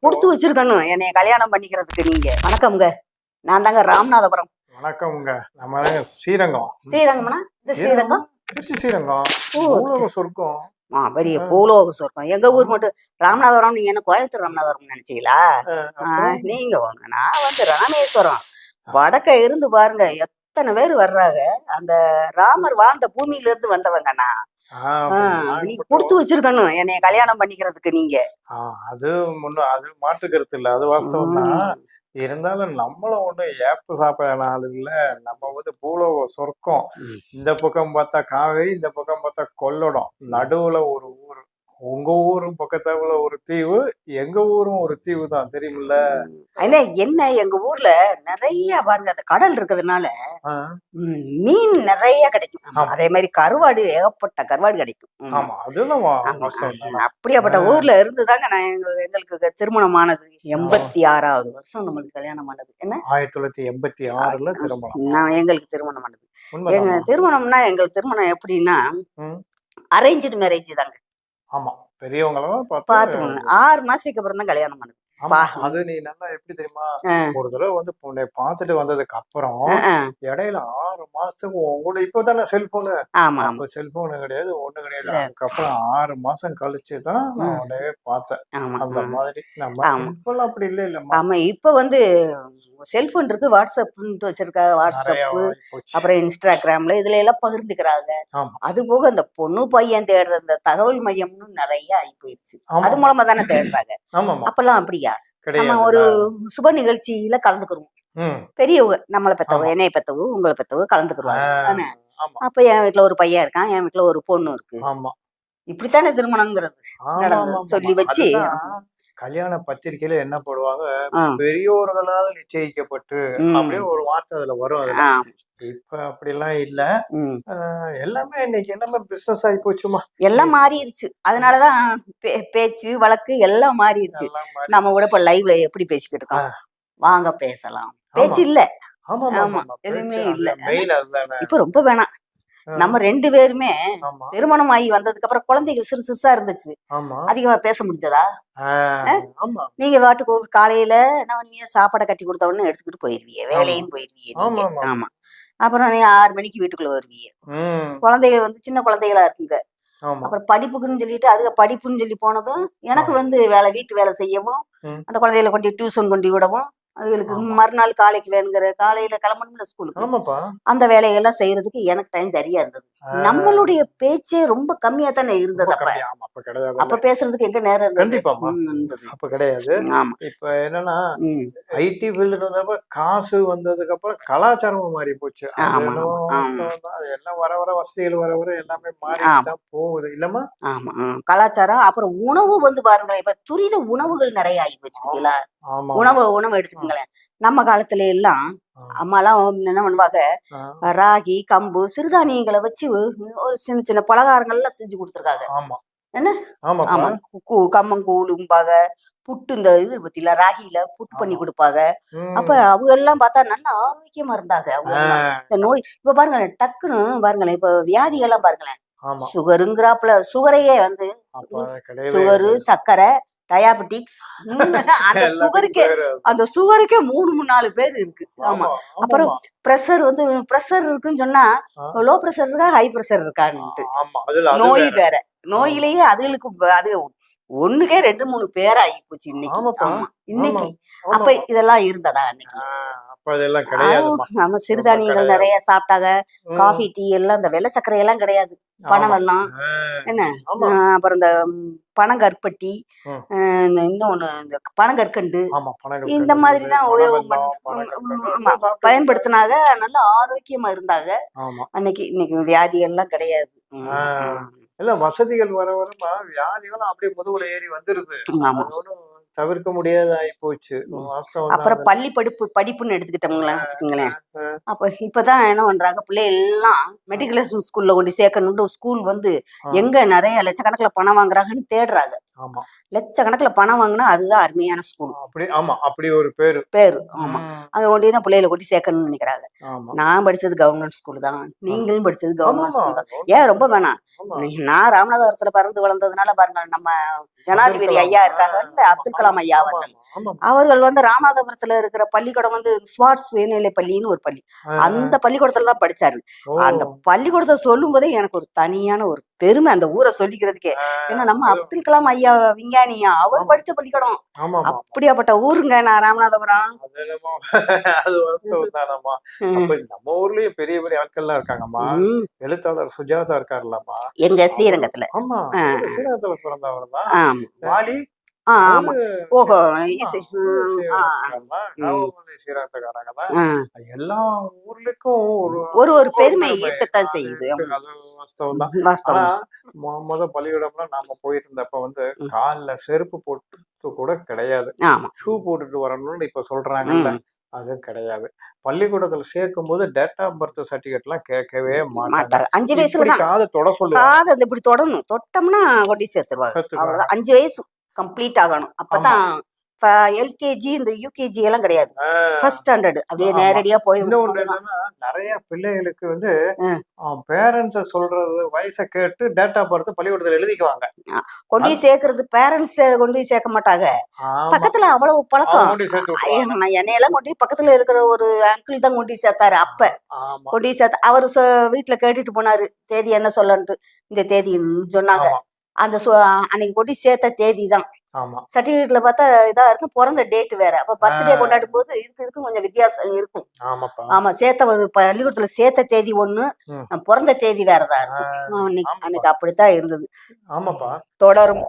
கொடுத்து வச்சிருக்கணும் என்னைய கல்யாணம் பண்ணிக்கிறதுக்கு. நீங்க வணக்கம்ங்க, நான் தாங்க ராமநாதபுரம். வணக்கம்ங்க, நம்ம தாங்க ஸ்ரீரங்கம். ஸ்ரீரங்கம்னா இந்த ஸ்ரீரங்கம் திருச்சி ஸ்ரீரங்கம் ஓ பூலோக சொர்க்கம். பெரிய பூலோக சொர்க்கம். எங்க ஊர் மட்டும் ராமநாதபுரம். நீங்க என்ன கோயம்புத்தூர் ராமநாதபுரம் நினைச்சீங்களா? நீங்க வாங்க, நான் வந்து ராமேஸ்வரம். வடக்க இருந்து பாருங்க எத்தனை பேர் வர்றாங்க. அந்த ராமர் வாழ்ந்த பூமியில இருந்து வந்தவங்கண்ணா. நீங்க கொடுத்து வச்சிருக்கணும் என்னைய கல்யாணம் பண்ணிக்கிறதுக்கு. நீங்க அது அது மாற்று கருத்து இல்ல, அது வாஸ்தவம் தான். இருந்தாலும் நம்மளும் ஒண்ணு ஏப்பு சாப்பிட ஆள் இல்ல. நம்ம வந்து பூலோக சொர்க்கம். இந்த பக்கம் பார்த்தா காவேரி, இந்த பக்கம் பார்த்தா கொள்ளடம், நடுவுல ஒரு ஊர். உங்க ஊரும் பக்கத்துல ஒரு தீவு, எங்க ஊரும் ஒரு தீவு தான், தெரியுமில்ல? என்ன எங்க ஊர்ல நிறைய பாருங்க அந்த கடல் இருக்கிறதுனால மீன் நிறைய கிடைக்கும். அதே மாதிரி கருவாடு, ஏகப்பட்ட கருவாடு கிடைக்கும். ஆமா, அதெல்லாம் அப்படியாப்பட்ட ஊர்ல இருந்துதாங்க நான் எங்களுக்கு திருமணம் ஆனது. 86வது வருஷம் நம்மளுக்கு கல்யாணம் ஆனது. என்ன 1986ல திருமணம். நான் எங்களுக்கு திருமணம் ஆனது. எங்க திருமணம்னா எங்களுக்கு திருமணம் எப்படின்னா அரேஞ்சு மேரேஜ் தாங்க. ஆமா, பெரியவங்களும் பாத்துக்கோங்க. 6 மாசத்துக்கு அப்புறம் தான் கல்யாணம் ஆனது. அது நீ நல்லா எப்படி தெரியுமா, ஒரு தடவை வந்து உன்னை பாத்துட்டு வந்ததுக்கு அப்புறம் இடையில 6 மாசத்துக்கு உங்களோட இப்பதானே செல்போனு. அப்ப செல்போனு கிடையாது, ஒண்ணு கிடையாது. அதுக்கப்புறம் 6 மாசம் கழிச்சுதான் நான் உடனே பார்த்தேன். அந்த மாதிரி நம்ம இப்பெல்லாம் அப்படி இல்ல இல்லம்மா. ஆமா, இப்ப வந்து செல்போன் இருக்கு, வாட்ஸ்அப் வச்சிருக்காங்க. வாட்ஸ்அப், அப்புறம் இன்ஸ்டாகிராம்ல இதுல எல்லாம் பகிர்ந்துக்கிறாங்க. அது போக அந்த பொண்ணு பையன் தேடுற அந்த தகவல் மையம்னு நிறைய ஆகி போயிடுச்சு. அது மூலமா தானே தேடுறாங்க. அப்பெல்லாம் அப்படியா? நம்ம ஒரு சுப நிகழ்ச்சியில கலந்துக்கிறோம். பெரியவங்க நம்மளை பெத்தவங்க, என்னைய பெத்தவங்க, உங்களை பெத்தவங்க கலந்துக்குருவாங்க. அப்ப என் வீட்டுல ஒரு பையன் இருக்கான், என் வீட்டுல ஒரு பொண்ணு இருக்கு. இப்படித்தானே திருமணங்கிறது சொல்லி வச்சு கல்யாண பத்திரிகையில என்ன போடுவாங்க, பெரியோர்களால் நிச்சயிக்கப்பட்டு அப்படியே ஒரு வார்த்தை அதுல வரும். இப்ப அப்படிலாம் இல்ல. எல்லாமே இன்னைக்கு எல்லாமே பிசினஸ் ஆகி போச்சுமா, எல்லாம் மாறிடுச்சு. அதனாலதான் பேச்சு வழக்கு எல்லாம் மாறிடுச்சு. நம்ம கூட இப்ப லைவ்ல எப்படி பேசிக்கிட்டு இருக்கோம், வாங்க பேசலாம், பேச்சு இல்ல. ஆமா, எதுவுமே இல்ல. இப்ப ரொம்ப வேணாம். நம்ம 2 பேருமே திருமணம் ஆகி வந்ததுக்கு அப்புறம் குழந்தைகள் சிறு சிறுசா இருந்துச்சு. அதிகமா பேச முடிஞ்சதா? நீங்க வாட்டுக்கு காலையில நீங்க சாப்பாடை கட்டி கொடுத்த உடனே எடுத்துக்கிட்டு போயிருவீங்க, வேலையும் போயிருவீங்க. ஆமா, அப்புறம் நீ 6 மணிக்கு வீட்டுக்குள்ள வருவீங்க. குழந்தைகள் வந்து சின்ன குழந்தைகளா இருக்குங்க. அப்புறம் படிப்புக்குன்னு சொல்லிட்டு அதுக்கு படிப்புன்னு சொல்லி போனதும் எனக்கு வந்து வீட்டு வேலை செய்யவும், அந்த குழந்தைகளை கொண்டு டியூஷன் கொண்டு விடவும், அதுகளுக்கு மறுநாள் காலைக்கு வேணுங்கிற காலையில கிளம்பணும்ல ஸ்கூலுக்கு, அந்த வேலையெல்லாம் செய்யறதுக்கு எனக்கு டைம் சரியா இருந்தது. நம்மளுடைய பேச்சே ரொம்ப கம்மியா தானே இருந்தது. அப்ப பேசுறதுக்கு எங்க நேரம் இருந்தது? அப்ப கிடையாது. இப்ப என்னன்னா ஐடி ஃபீல்டு காசு வந்ததுக்கு அப்புறம் கலாச்சாரமும் மாறி போச்சு. அது எல்லாம் வர வர வசதிகள் வர வர எல்லாமே மாறிதான் போகுது இல்லம்மா. ஆமா, கலாச்சாரம். அப்புறம் உணவு வந்து பாருங்க, இப்ப துரித உணவுகள் நிறைய ஆகி போச்சு. உணவு எடுத்துக்கங்களேன். நம்ம காலத்துல எல்லாம் அம்மாலாம் என்ன பண்ணுவாங்க, ராகி, கம்பு, சிறுதானியங்களை வச்சு ஒரு சின்ன சின்ன பலகாரங்கள்லாம் செஞ்சு கொடுத்துருக்காங்க. என்ன கம்மங்கூழும்பாங்க, புட்டு, இந்த இது பத்தில ராகில புட்டு பண்ணி கொடுப்பாங்க. அப்ப அவங்க எல்லாம் பார்த்தா நல்லா ஆரோக்கியமா இருந்தாங்க. இந்த நோய் இப்ப பாருங்களேன், டக்குன்னு பாருங்களேன், இப்ப வியாதிகள்லாம் பாருங்களேன், சுகருங்கிறாப்புல, சுகரையே வந்து சுகரு, சர்க்கரை, டயாபெட்டிக்ஸ், அந்த சுகருக்கே 3-4 பேர் இருக்கு. ஆமா, அப்புறம் பிரஷர் வந்து பிரஷர் இருக்குன்னு சொன்னா லோ பிரஷர் இருக்கா, ஹை பிரஷர் இருக்கான்ட்டு நோய் வேற. நோயிலேயே அதுகளுக்கு அது ஒண்ணுக்கே 2-3 பேர் ஆகி போச்சு இன்னைக்கு. அப்ப இதெல்லாம் இருந்ததா அன்னைக்கு? நம்ம சிறுதானியங்கள் நிறைய சாப்பிட்டாங்க. காஃபி, டீ எல்லாம் இந்த வெள்ளை சர்க்கரை எல்லாம் கிடையாது. பணம் எல்லாம் என்ன, அப்புறம் இந்த பனங்கற்பட்டி, இன்னொன்னு இந்த பனங்கற்கண்டு, இந்த மாதிரிதான் பயன்படுத்தினாங்க. நல்லா ஆரோக்கியமா இருந்தாங்க அன்னைக்கு. இன்னைக்கு வியாதி எல்லாம் கிடையாது. எல்லாம் வசதிகள் வர வர வியாதிகளும் அப்படியே முதுகுல ஏறி வந்துருது. தவிர்க்க முடியாத ஆகி போச்சு. அப்புறம் பள்ளி படிப்புன்னு எடுத்துக்கிட்டோம்ங்களா வச்சுக்கோங்களேன். அப்ப இப்பதான் என்ன பண்றாங்க, பிள்ளைகள் எல்லாம் மெட்ரிகுலேஷன் ஸ்கூல்ல கொண்டு சேர்க்கணும்னு ஸ்கூல் வந்து எங்க நிறைய லட்சக்கணக்கில் பணம் வாங்குறாங்கன்னு தேடுறாங்க. ஆமா லட்சக்கணக்குல பணம் வாங்கினா அதுதான் அருமையான ஸ்கூல் அப்படி ஆமா அப்படி ஒரு பேரு. பேரு. ஆமா. ம். அங்க கொண்டு தான் பிள்ளைகளை கொண்டு சேர்க்கணும்னு நினைக்கிறாங்க. ஆமா நான் படிச்சது கவர்மெண்ட் ஸ்கூல் தான். நீங்களும் படிச்சது கவர்மெண்ட் ஆமாமா ஸ்கூல் தான். கவர்மெண்ட் ஏன் ரொம்ப ஸ்கூல் தான். வேணாம். ஆமா நான் ராமநாதபுரத்துல பிறந்து வளர்ந்ததுனால பாருங்க, நம்ம அப்துல் ஜனாதிபதி கலாம் ஐயா இருக்காங்கல்ல, ஆமா அப்துல் ஆமா கலாம் ஐயா ஆமா அவர்கள். ஆமா அவர்கள் வந்து ராமநாதபுரத்துல இருக்கிற பள்ளிக்கூடம் வந்து ஸ்வாட்ஸ் உயர்நிலை பள்ளின்னு ஒரு பள்ளி. ஆ, அந்த பள்ளிக்கூடத்துல தான் படிச்சாரு. ஓ அந்த பள்ளிக்கூடத்தை சொல்லும் போதே எனக்கு ஒரு தனியான ஒரு பெருமை அந்த ஊரை சொல்லிக்கிறதுக்கே. ஆ, ஏன்னா நம்ம அது அப்துல் கலாம் ஐயா விஞ்ஞானியா, அவர் ஆமா படிச்ச பள்ளிக்கூடம். ஆமா ஆமா அப்படியாப்பட்ட ஊருங்க நான் ராமநாதபுரம். அது என்னமோ அது வாஸ்தவம் தானம்மா. அப்ப ம். நம்ம ஊர்லயும் பெரிய பெரிய ஆட்கள்லாம் இருக்காங்கம்மா. ம். எழுத்தாளர் சுஜாதா இருக்காருல்லம்மா. எங்க அவரு ஸ்ரீரங்கத்துல. ஆமா ஆ, அவரு ஸ்ரீரங்கத்துல பிறந்தவர் தான். ஆமா. வாலி ஆமா. அவரு ஓஹோ. ஆமா இசை. அவரு ஆ, ஸ்ரீரங்கத்துக்காரர் தான். ம். அவங்களும் ஸ்ரீரங்கத்துக்காரங்க தான். ஆ. எல்லா ஊர்லக்கும் ஒரு ஒரு ஒரு ஒரு பெருமை பெருமை இருக்கத்தான் அது செய்யுது. இருக்கு. ஆமா. அது வாஸ்தவம் தான். ஆனா வாஸ்தவம். முத பள்ளிக்கூடம்ல நாம போயிருந்தப்ப வந்து ம். கால்ல செருப்பு போட்டு கூட கிடையாது. ஆமா. ஷூ போட்டுட்டு வரணும்னு இப்ப சொல்றாங்கல்ல. ம். அது கிடையாது. பள்ளிக்கூடத்துல சேர்க்கும்போது டேட் ஆஃப் பர்த் சர்டிபிகேட்லாம் கேட்கவே மாட்டாங்க. மாட்டாங்க. 5 வயசுல இப்படி தான். காத தொட சொல்லுவாங்க. காத இந்த இப்படி தொடணும். தொட்டோம்னா கொண்டு போய் சேர்த்துருவாங்க. சேர்த்துக்குவாங்க. அவ்வளவுதான். 5 வயசு கம்ப்ளீட் ஆகணும். ஆமா. அப்பதான் எல்கேஜி இந்த யூகேஜி எல்லாம் கிடையாது. ஆ, ஃபர்ஸ்ட் ஸ்டாண்டர்ட் அப்படியே ஆமா. நேரடியா போய் இன்னொன்னு அவ்வளவுதான். என்னன்னா, நெறைய பிள்ளைகளுக்கு வந்து ம். பேரண்ட்ஸ சொல்றது வயச கேட்டு டேட் ஆஃப் பர்த் பள்ளிக்கூடத்துல எழுதிக்குவாங்க. கொண்டு அது போய் சேர்க்கறது பேரண்ட்ஸ் கொண்டு போய் சேர்க்க மாட்டாங்க. ஆமா. பக்கத்துல அவ்வளவு அவங்க பழக்கம். கொண்டு போய் சேர்த்து விட்டுருவாங்க. என்னையெல்லாம் கொண்டு போய் பக்கத்துல இருக்கிற ஒரு அங்கிள் தான் கொண்டு போய் சேர்த்தாரு அப்ப. ஆமா, கொண்டு போய் சேர்த்து அவரு வீட்டுல கேட்டுட்டு போனாரு. தேதி என்ன சொல்லன்ட்டு. இந்த தேதின்னு சொன்னாங்க. ஆமா, அந்த அன்னைக்கு கொண்டு போய் சேர்த்த தேதி தான். ஆமா. சர்டிபிகேட்ல பார்த்தா இதா இருக்கு. பிறந்த டேட் வேற. அப்ப ஆ, பர்த்டே கொண்டாடும் போது இதுக்கும் கொஞ்சம் வித்தியாசம் இருக்கும். ஆமாப்பா. ஆமா. பள்ளிக்கூடத்துல சேர்த்த தேதி ஒண்ணு, ம். பிறந்த தேதி வேறதா ஆ, இருக்கும். அன்னைக்கு ஆமாப்பா. அன்னைக்கு அப்படித்தான் இருந்தது. ஆமாப்பா. தொடரும்.